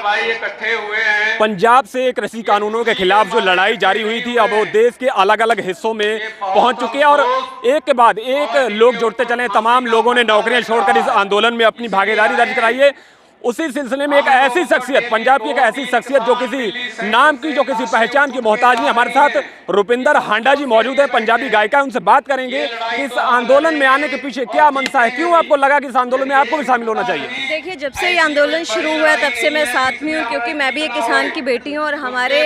भाई इकट्ठे हुए हैं। पंजाब से कृषि कानूनों के खिलाफ जो लड़ाई जारी हुई थी, अब वो देश के अलग अलग हिस्सों में पहुंच चुकी है और एक के बाद एक लोग जुड़ते चले। तमाम लोगों ने नौकरियां छोड़कर इस आंदोलन में अपनी भागीदारी दर्ज कराई है। उसी सिलसिले में एक ऐसी शख्सियत, पंजाब की एक ऐसी शख्सियत जो किसी नाम की, जो किसी पहचान की मोहताज नहीं, हमारे साथ रुपिंदर हांडा जी मौजूद है, पंजाबी गायिका। उनसे बात करेंगे कि इस आंदोलन में आने के पीछे क्या मंशा है, क्यों आपको लगा कि इस आंदोलन में आपको भी शामिल होना चाहिए। देखिए, जब से ये आंदोलन शुरू हुआ तब से मैं साथ में हूँ, क्योंकि मैं भी एक किसान की बेटी हूँ और हमारे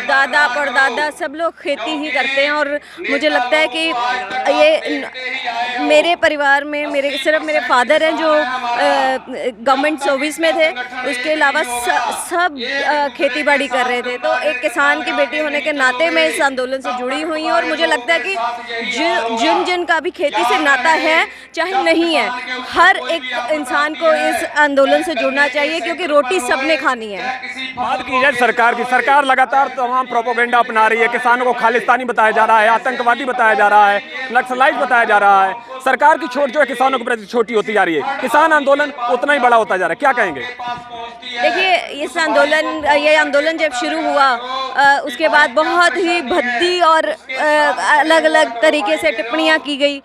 दादा परदादा सब लोग खेती ही करते हैं। और मुझे लगता है कि ये मेरे परिवार में सिर्फ मेरे फादर हैं जो गवर्नमेंट सर्विस में थे, उसके अलावा सब खेती बाड़ी कर रहे थे। तो एक किसान की बेटी होने के नाते मैं इस आंदोलन से जुड़ी हुई हूँ और मुझे लगता है कि जिन का भी खेती से नाता है चाहे नहीं है, हर एक इंसान को इस आंदोलन से जुड़ना चाहिए, क्योंकि रोटी सबने खानी है। बात की जाए सरकार की, सरकार लगातार तमाम प्रोपेगेंडा अपना रही है। किसानों को खालिस्तानी बताया जा रहा है, आतंकवादी बताया जा रहा है, नक्सलाइट बताया जा रहा है। सरकार की छोट जो है किसानों के प्रति छोटी होती जा रही है, किसान आंदोलन उतना ही बड़ा होता जा रहा है। क्या कहेंगे? देखिए, ये आंदोलन जब शुरू हुआ उसके बाद बहुत ही भद्दी और अलग अलग तरीके से टिप्पणियां की गई।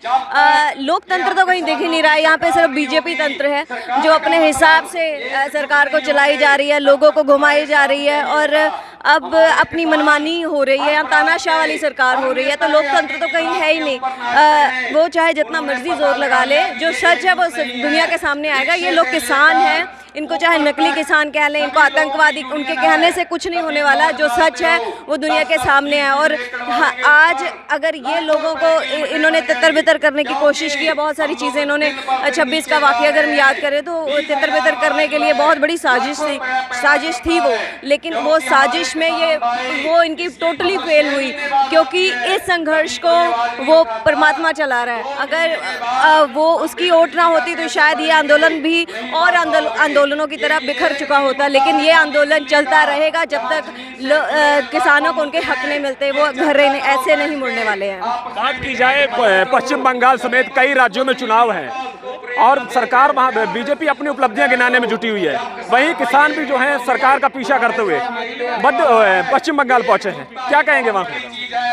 लोकतंत्र तो कहीं दिख ही नहीं रहा है, यहाँ पे सिर्फ बीजेपी तंत्र है जो अपने हिसाब से सरकार को चलाई जा रही है, लोगों को घुमाई जा रही है और अब अपनी मनमानी हो रही है, यहाँ तानाशाह वाली सरकार हो रही है। तो लोकतंत्र तो कहीं है ही नहीं। वो चाहे जितना मर्जी जोर लगा ले, जो सच है वो दुनिया के सामने आएगा। ये लोग किसान हैं, इनको चाहे नकली किसान कह लें, इनको आतंकवादी, उनके कहने से कुछ नहीं होने वाला। जो सच है वो दुनिया के सामने है। और आज अगर ये लोगों को इन्होंने तितर बितर करने की कोशिश की है, बहुत सारी चीज़ें इन्होंने 26 का वाक़या अगर हम याद करें तो तितर बितर करने के लिए बहुत बड़ी साजिश थी वो। लेकिन वो साजिश में वो इनकी टोटली फेल हुई, क्योंकि इस संघर्ष को वो परमात्मा चला रहा है। अगर वो उसकी ओट ना होती तो शायद ये आंदोलन भी और आंदोलनों की तरह बिखर चुका होता। लेकिन ये आंदोलन चलता रहेगा जब तक किसानों को उनके हक नहीं मिलते, वो घर ऐसे नहीं मुड़ने वाले हैं। बात की जाए पश्चिम बंगाल समेत कई राज्यों में चुनाव हैं और सरकार वहाँ बीजेपी अपनी उपलब्धियां गिनाने में जुटी हुई है, वहीं किसान भी जो हैं सरकार का पीछा करते हुए पश्चिम बंगाल पहुंचे हैं। क्या कहेंगे वहाँ?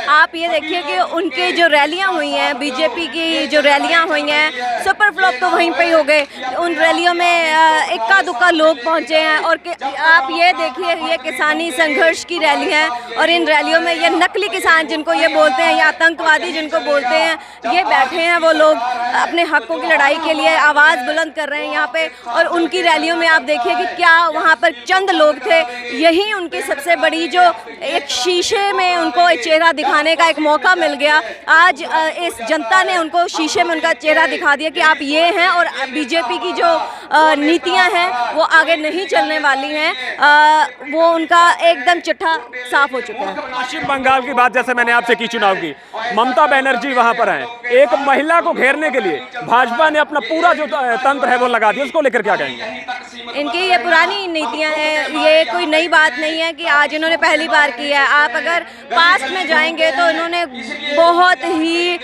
आप ये देखिए कि उनके जो रैलियां हुई हैं, बीजेपी की जो रैलियां हुई हैं, सुपर फ्लॉप तो वहीं पे ही हो गए। उन रैलियों में इक्का दुक्का लोग पहुंचे हैं। और आप ये देखिए, ये किसानी संघर्ष की रैलियां हैं और इन रैलियों में ये नकली किसान जिनको ये बोलते हैं या आतंकवादी जिनको बोलते हैं, ये बैठे हैं। वो लोग अपने हकों की लड़ाई के लिए आवाज़ बुलंद कर रहे हैं यहाँ पे। और उनकी रैलियों में आप देखिए कि क्या वहाँ पर चंद लोग थे, यही उनकी सबसे बड़ी जो एक शीशे में उनको चेहरा दिखाने का एक मौका मिल गया। आज इस जनता ने उनको शीशे में उनका चेहरा दिखा दिया कि आप ये हैं और बीजेपी की जो नीतियां हैं वो आगे नहीं चलने वाली हैं। वो उनका एकदम चिट्ठा साफ हो चुका है। पश्चिम बंगाल की बात जैसे मैंने आपसे की चुनाव की, ममता बनर्जी वहां पर हैं, एक महिला को घेरने के लिए भाजपा ने अपना पूरा जो तंत्र है वो लगा दिया। उसको लेकर क्या कहेंगे? इनकी ये पुरानी नीतियां हैं, ये कोई नई बात नहीं है कि आज इन्होंने पहली बार किया है। आप अगर पास्ट में जाएंगे तो इन्होंने बहुत ही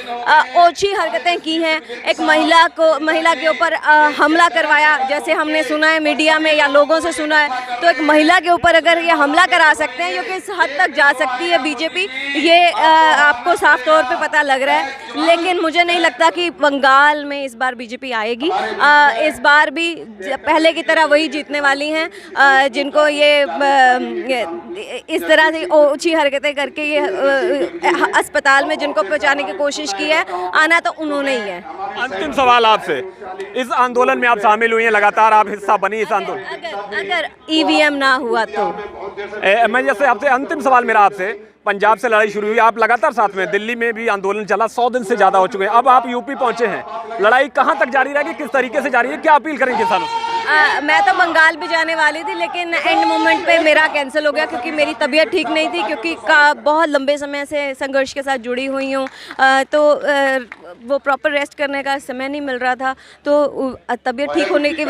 ओछी हरकतें की हैं। एक महिला के ऊपर हमला करवाया, जैसे हमने सुना है मीडिया में या लोगों से सुना है। तो एक महिला के ऊपर अगर ये हमला करा सकते हैं, जो कि इस हद तक जा सकती है बीजेपी, ये आपको साफ तौर पे पता लग रहा है। लेकिन मुझे नहीं लगता कि बंगाल में इस बार बीजेपी आएगी। इस बार भी पहले की तरह वही जीतने वाली हैं, जिनको ये इस तरह से ओछी हरकतें करके ये अस्पताल में जिनको पहुंचाने की कोशिश की है, आना तो उन्होंने ही है। अंतिम सवाल आपसे, इस आंदोलन में आप शामिल हुई हैं, लगातार आप हिस्सा बनी इस आंदोलन। अगर ईवीएम ना हुआ तो मैं जैसे आपसे अंतिम सवाल मेरा आपसे, पंजाब से लड़ाई शुरू हुई, आप लगातार साथ में, दिल्ली में भी आंदोलन चला, 100 दिन से ज़्यादा हो चुके हैं, अब आप यूपी पहुंचे हैं, लड़ाई कहां तक जारी रहेगी, किस तरीके से जारी है, क्या अपील करेंगे किसानों से? मैं तो बंगाल भी जाने वाली थी, लेकिन एंड मोमेंट पे मेरा कैंसिल हो गया क्योंकि मेरी तबीयत ठीक नहीं थी, क्योंकि बहुत लंबे समय से संघर्ष के साथ जुड़ी हुई हूँ। तो वो प्रॉपर रेस्ट करने का समय नहीं मिल रहा था, तो तबीयत ठीक होने की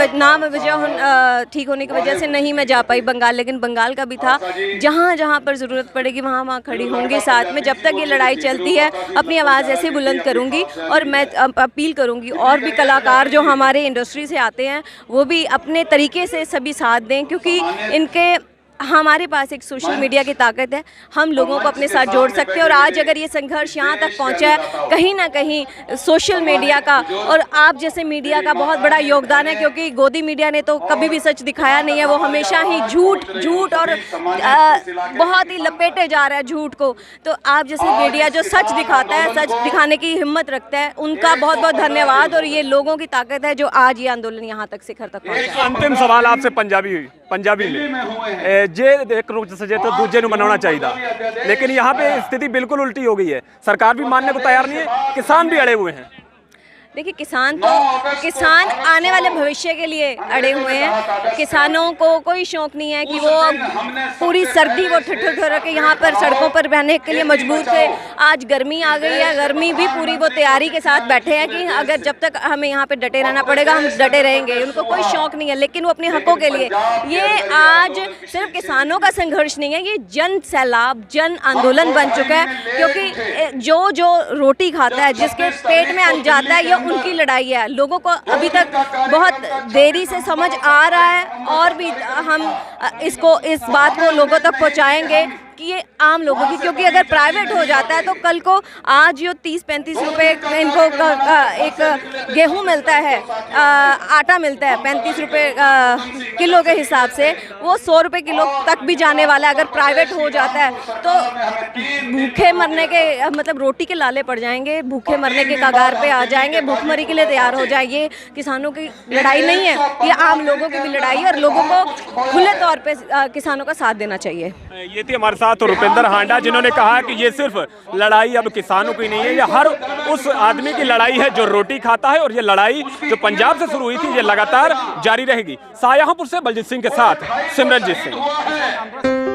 ठीक होने की वजह से नहीं मैं जा पाई बंगाल। लेकिन बंगाल का भी था, जहाँ जहाँ पर ज़रूरत पड़ेगी वहाँ खड़ी होंगी साथ में। जब तक ये लड़ाई चलती है अपनी आवाज़ ऐसे बुलंद करूँगी और मैं अपील करूँगी और भी कलाकार जो हमारे इंडस्ट्री से आते हैं वो भी अपने तरीके से सभी साथ दें, क्योंकि इनके हमारे पास एक सोशल मीडिया की ताकत है, हम लोगों को अपने साथ जोड़ सकते हैं। और आज अगर ये संघर्ष यहाँ तक पहुँचा है, कहीं ना कहीं सोशल मीडिया का और आप जैसे मीडिया का बहुत बड़ा योगदान है, क्योंकि गोदी मीडिया ने तो कभी भी सच दिखाया नहीं है, वो हमेशा ही झूठ और बहुत ही लपेटे जा रहा है झूठ को। तो आप जैसे मीडिया जो सच दिखाता है, सच दिखाने की हिम्मत रखता है, उनका बहुत बहुत धन्यवाद। और ये लोगों की ताकत है जो आज ये आंदोलन यहाँ तक शिखर तक पहुँचा। अंतिम सवाल आपसे पंजाबी में जे एक रूप से तो दूजे ਨੂੰ मनाना चाहिए, लेकिन यहाँ पे स्थिति बिल्कुल उल्टी हो गई है। सरकार भी मानने को तैयार नहीं है, किसान भी अड़े हुए हैं। देखिए, किसान आने वाले भविष्य के लिए अड़े हुए हैं। किसानों को कोई शौक नहीं है कि वो पूरी सर्दी वो ठिठुर के यहाँ पर सड़कों पर बहने के लिए मजबूर थे। आज गर्मी आ गई है, गर्मी भी पूरी वो तैयारी के साथ बैठे हैं कि अगर जब तक हमें यहाँ पे डटे रहना पड़ेगा हम डटे रहेंगे। उनको कोई शौक नहीं है, लेकिन वो अपने हकों के लिए, ये आज सिर्फ किसानों का संघर्ष नहीं है, ये जन सैलाब, जन आंदोलन बन चुका है। क्योंकि जो रोटी खाता है, जिसके पेट में अन्न जाता है, ये उनकी लड़ाई है। लोगों को अभी तक बहुत देरी से समझ आ रहा है, और भी हम इस बात को लोगों तक पहुंचाएंगे कि ये आम लोगों की, क्योंकि अगर प्राइवेट हो जाता है तो कल को आज जो 30-35 रुपए इनको एक गेहूं मिलता है, आटा मिलता है 35 रुपए किलो के हिसाब से, वो 100 रुपए किलो तक भी जाने वाला है। अगर प्राइवेट हो जाता है तो भूखे मरने के मतलब रोटी के लाले पड़ जाएंगे, भूखे मरने के कगार पे आ जाएंगे, भूखमरी के लिए तैयार हो जाएंगे। ये किसानों की लड़ाई नहीं है, ये आम लोगों की भी लड़ाई है, और लोगों को खुले तौर पे किसानों का साथ देना चाहिए। ये थी हमारे साथ तो रुपिंदर हांडा, जिन्होंने कहा कि ये सिर्फ लड़ाई अब किसानों की नहीं है, ये हर उस आदमी की लड़ाई है जो रोटी खाता है। और ये लड़ाई जो पंजाब से शुरू हुई थी, ये लगातार जारी रहेगी। शाहजहांपुर से बलजीत सिंह के साथ सिमरनजीत सिंह।